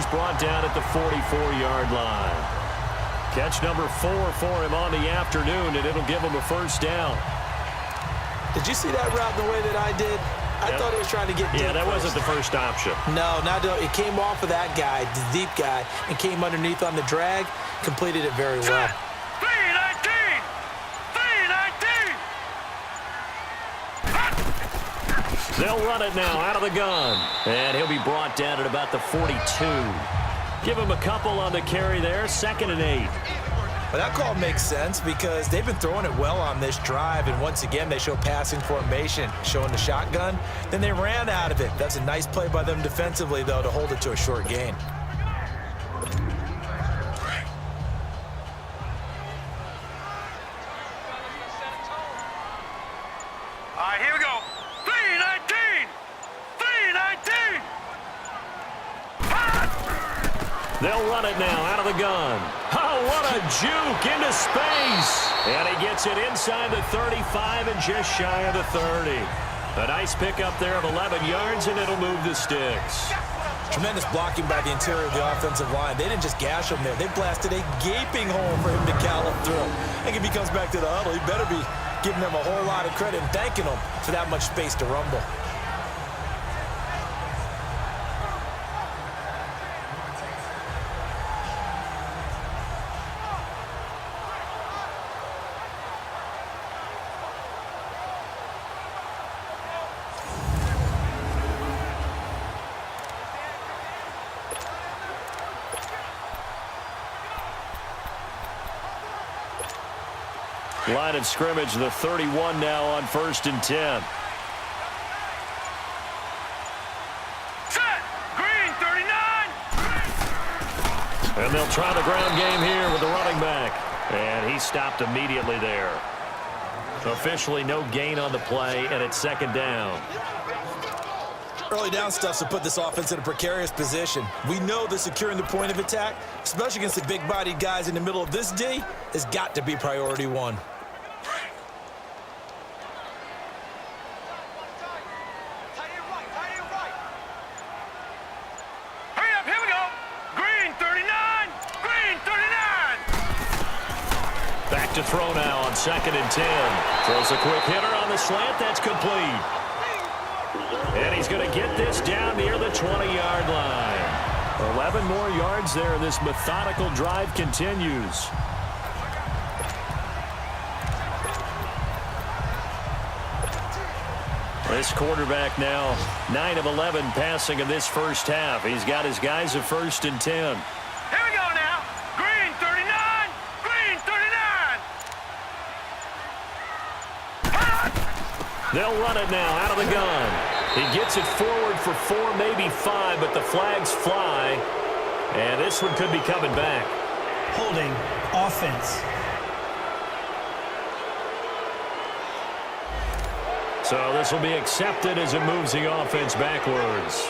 he's brought down at the 44-yard line. Catch number 4 for him on the afternoon, and it'll give him a first down. Did you see that route the way that I did? I thought he was trying to get deep. Yeah, that wasn't the first option. No, it came off of that guy, the deep guy, and came underneath on the drag, completed it very well. 319! 319! They'll run it now out of the gun, and he'll be brought down at about the 42. Give him a couple on the carry there, 2nd and 8. Well, that call makes sense because they've been throwing it well on this drive, and once again, they show passing formation, showing the shotgun. Then they ran out of it. That's a nice play by them defensively, though, to hold it to a short gain. All right, here we go. 319! 319! They'll run it now out of the gun. Oh, what a juke into space. And he gets it inside the 35 and just shy of the 30. A nice pickup there of 11 yards, and it'll move the sticks. Tremendous blocking by the interior of the offensive line. They didn't just gash him there. They blasted a gaping hole for him to gallop through. I think if he comes back to the huddle, he better be giving them a whole lot of credit and thanking them for that much space to rumble. Line of scrimmage, the 31 now on 1st and 10. Set! Green, 39! And they'll try the ground game here with the running back. And he stopped immediately there. Officially no gain on the play, and it's 2nd down. Early down stuff to put this offense in a precarious position. We know that securing the point of attack, especially against the big-bodied guys in the middle of this D, has got to be priority 1. Hurry up, here we go! Green, 39! Green, 39! Back to throw now on 2nd and 10. Throws a quick hitter on the slant. That's complete. And he's going to get this down near the 20-yard line. 11 more yards there. This methodical drive continues. This quarterback now 9 of 11 passing in this first half. He's got his guys at 1st and 10. Here we go now! Green, 39! Green, 39! They'll run it now out of the gun. He gets it forward for 4, maybe 5, but the flags fly. And this one could be coming back. Holding offense. So this will be accepted as it moves the offense backwards.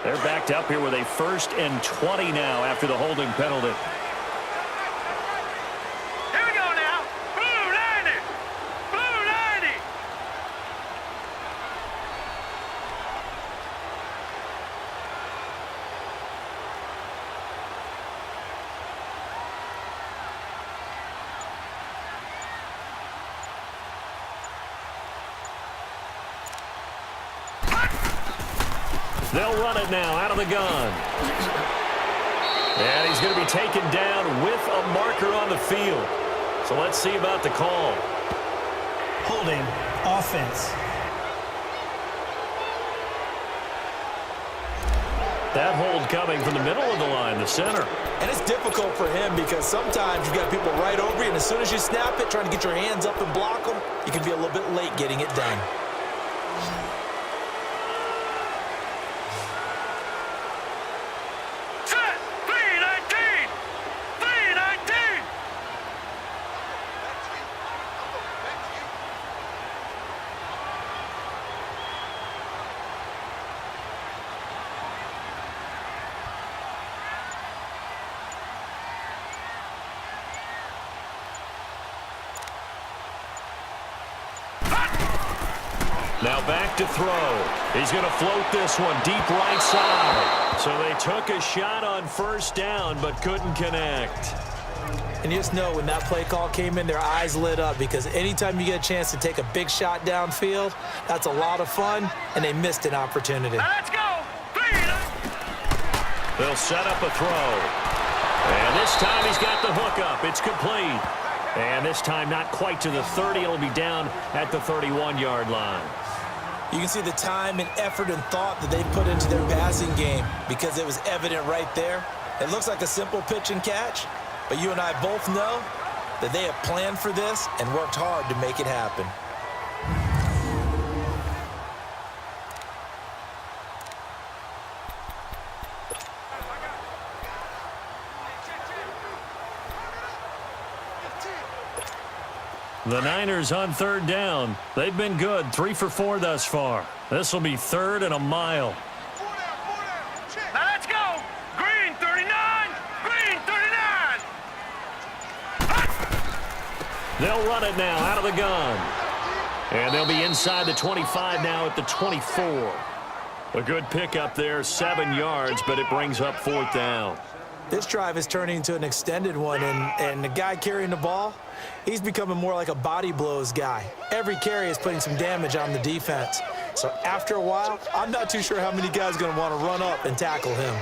They're backed up here with a 1st and 20 now after the holding penalty. They'll run it now out of the gun. And he's going to be taken down with a marker on the field. So let's see about the call. Holding offense. That hold coming from the middle of the line, the center. And it's difficult for him because sometimes you've got people right over you, and as soon as you snap it, trying to get your hands up and block them, you can be a little bit late getting it done. Now back to throw. He's going to float this one deep right side. So they took a shot on first down but couldn't connect. And you just know when that play call came in, their eyes lit up because anytime you get a chance to take a big shot downfield, that's a lot of fun, and they missed an opportunity. Let's go. They'll set up a throw. And this time he's got the hook up. It's complete. And this time not quite to the 30. It'll be down at the 31-yard line. You can see the time and effort and thought that they put into their passing game because it was evident right there. It looks like a simple pitch and catch, but you and I both know that they have planned for this and worked hard to make it happen. The Niners on third down. They've been good, 3 for 4 thus far. This will be third and a mile. Let's go. Green 39. Green 39. They'll run it now out of the gun. And they'll be inside the 25 now at the 24. A good pickup there, 7 yards, but it brings up fourth down. This drive is turning into an extended one, and the guy carrying the ball, he's becoming more like a body blows guy. Every carry is putting some damage on the defense. So after a while, I'm not too sure how many guys are going to want to run up and tackle him.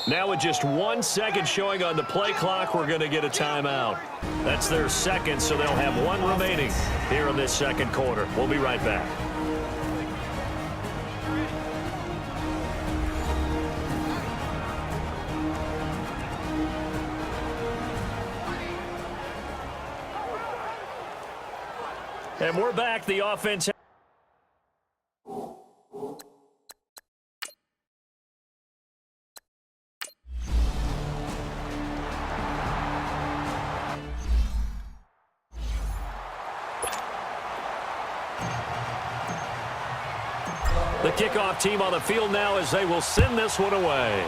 Now with just 1 second showing on the play clock, we're going to get a timeout. That's their second, so they'll have 1 remaining here in this second quarter. We'll be right back. And we're back. The offense. The kickoff team on the field now as they will send this one away.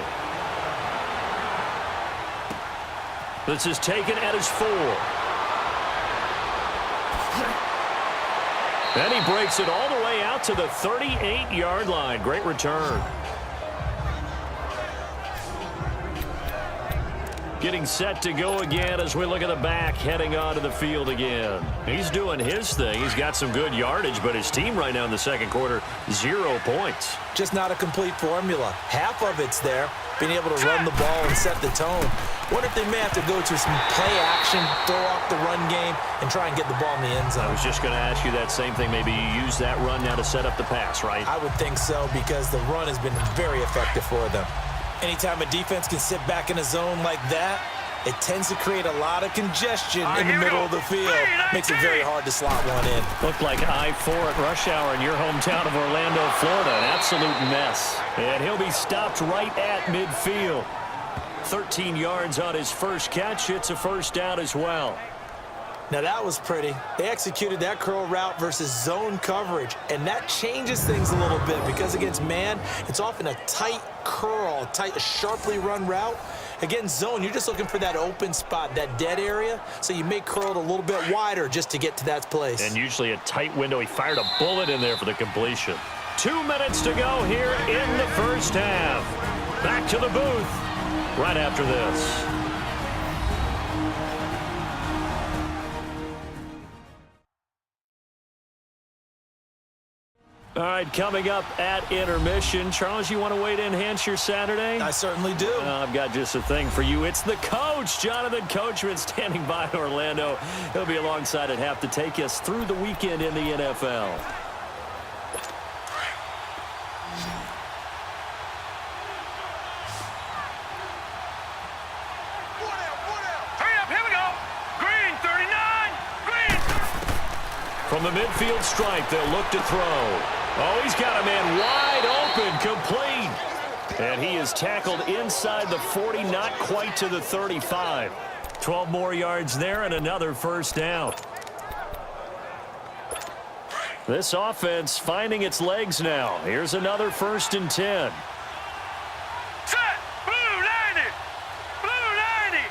This is taken at his 4. And he breaks it all the way out to the 38-yard line. Great return. Getting set to go again as we look at the back heading onto the field again. He's doing his thing. He's got some good yardage, but his team right now in the second quarter, 0 points. Just not a complete formula. Half of it's there, being able to run the ball and set the tone. Wonder if they may have to go to some play action, throw off the run game, and try and get the ball in the end zone. I was just going to ask you that same thing. Maybe you use that run now to set up the pass, right? I would think so because the run has been very effective for them. Anytime a defense can sit back in a zone like that, it tends to create a lot of congestion in the middle of the field. Makes it very hard to slot one in. Looked like I-4 at rush hour in your hometown of Orlando, Florida. An absolute mess. And he'll be stopped right at midfield. 13 yards on his first catch. It's a first down as well. Now that was pretty. They executed that curl route versus zone coverage, and that changes things a little bit because against man, it's often a tight curl, a sharply run route. Against zone, you're just looking for that open spot, that dead area, so you may curl it a little bit wider just to get to that place. And usually a tight window. He fired a bullet in there for the completion. 2 minutes to go here in the first half. Back to the booth right after this. All right, coming up at intermission. Charles, you want to wait to enhance your Saturday? I certainly do. I've got just a thing for you. It's the coach, Jonathan Coachman, standing by in Orlando. He'll be alongside at half to take us through the weekend in the NFL. Hurry up, here we go. Green 39. Green. From the midfield stripe, they'll look to throw. Oh, he's got a man wide open, complete. And he is tackled inside the 40, not quite to the 35. 12 more yards there and another first down. This offense finding its legs now. Here's another 1st and 10. Set. Blue 90. Blue 90.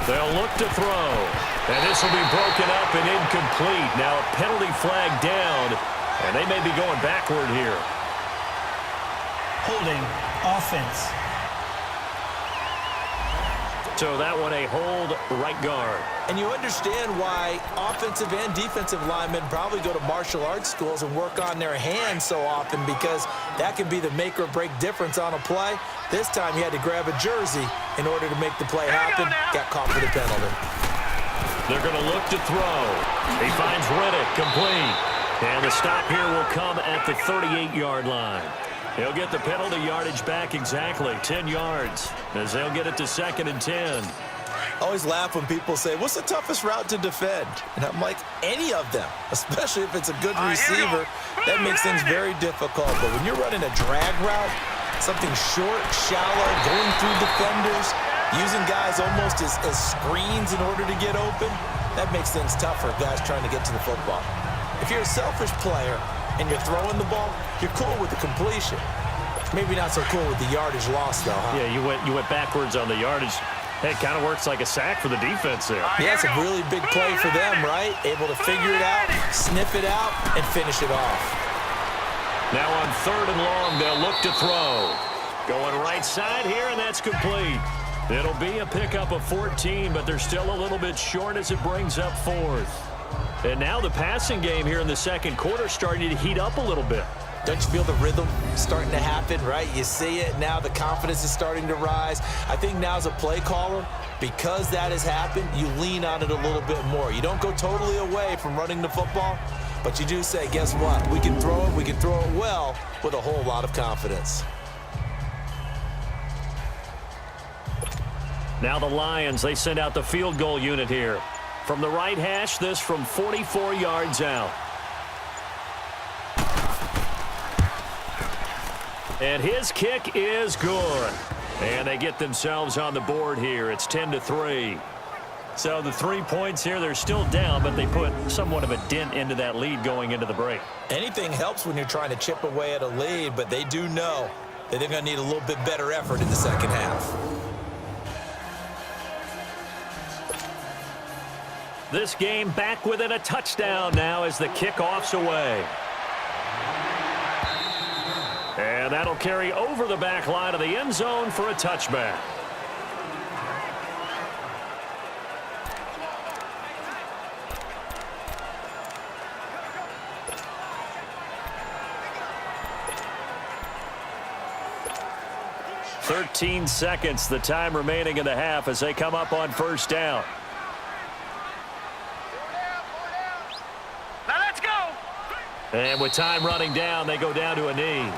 They'll look to throw. And this will be broken up and incomplete. Now a penalty flag down, and they may be going backward here. Holding offense. So that one a hold right guard. And you understand why offensive and defensive linemen probably go to martial arts schools and work on their hands so often, because that can be the make or break difference on a play. This time he had to grab a jersey in order to make the play happen. Got caught for the penalty. They're going to look to throw. He finds Riddick complete. And the stop here will come at the 38-yard line. He'll get the penalty yardage back exactly 10 yards as they'll get it to 2nd and 10. I always laugh when people say, what's the toughest route to defend? And I'm like, any of them, especially if it's a good receiver. That makes things very difficult. But when you're running a drag route, something short, shallow, going through defenders, using guys almost as screens in order to get open, that makes things tougher, guys trying to get to the football. If you're a selfish player and you're throwing the ball, you're cool with the completion. Maybe not so cool with the yardage loss, though, huh? Yeah, you went backwards on the yardage. Hey, it kind of works like a sack for the defense there. Yeah, it's a really big play for them, right? Able to figure it out, sniff it out, and finish it off. Now on 3rd and long, they'll look to throw. Going right side here, and that's complete. It'll be a pickup of 14, but they're still a little bit short as it brings up 4th. And now the passing game here in the 2nd quarter starting to heat up a little bit. Don't you feel the rhythm starting to happen, right? You see it now. The confidence is starting to rise. I think now as a play caller, because that has happened, you lean on it a little bit more. You don't go totally away from running the football, but you do say, guess what? We can throw it. We can throw it well with a whole lot of confidence. Now the Lions, they send out the field goal unit here. From the right hash, this from 44 yards out. And his kick is good. And they get themselves on the board here. It's 10-3. So the 3 points here, they're still down, but they put somewhat of a dent into that lead going into the break. Anything helps when you're trying to chip away at a lead, but they do know that they're going to need a little bit better effort in the second half. This game back within a touchdown now as the kickoff's away. And that'll carry over the back line of the end zone for a touchback. "13 seconds, the time remaining in the half as they come up on 1st down. Now let's go. And with time running down, they go down to a knee.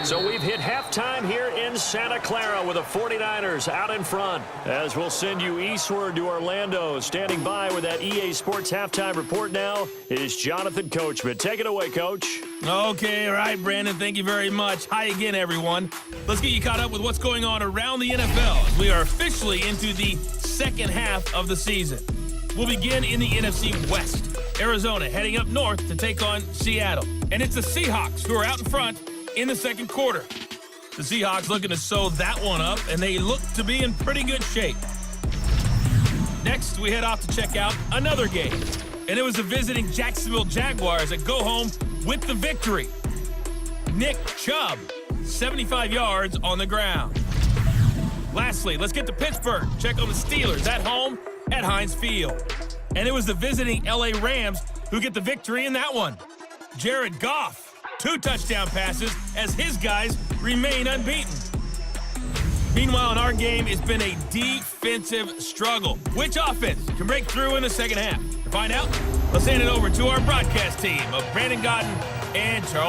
So we've hit halftime here in Santa Clara with the 49ers out in front. As we'll send you eastward to Orlando. Standing by with that EA Sports halftime report now is Jonathan Coachman. Take it away, Coach. Okay, all right, Brandon, thank you very much. Hi again, everyone. Let's get you caught up with what's going on around the NFL as we are officially into the second half of the season. We'll begin in the NFC West. Arizona heading up north to take on Seattle. And it's the Seahawks who are out in front in the second quarter. The Seahawks looking to sew that one up, and they look to be in pretty good shape. Next, we head off to check out another game. And it was the visiting Jacksonville Jaguars that go home with the victory. Nick Chubb, 75 yards on the ground. Lastly, let's get to Pittsburgh. Check on the Steelers at home at Heinz Field. And it was the visiting LA Rams who get the victory in that one. Jared Goff, 2 touchdown passes as his guys remain unbeaten. Meanwhile, in our game, it's been a defensive struggle. Which offense can break through in the second half? To find out, let's hand it over to our broadcast team of Brandon Godden and Charles.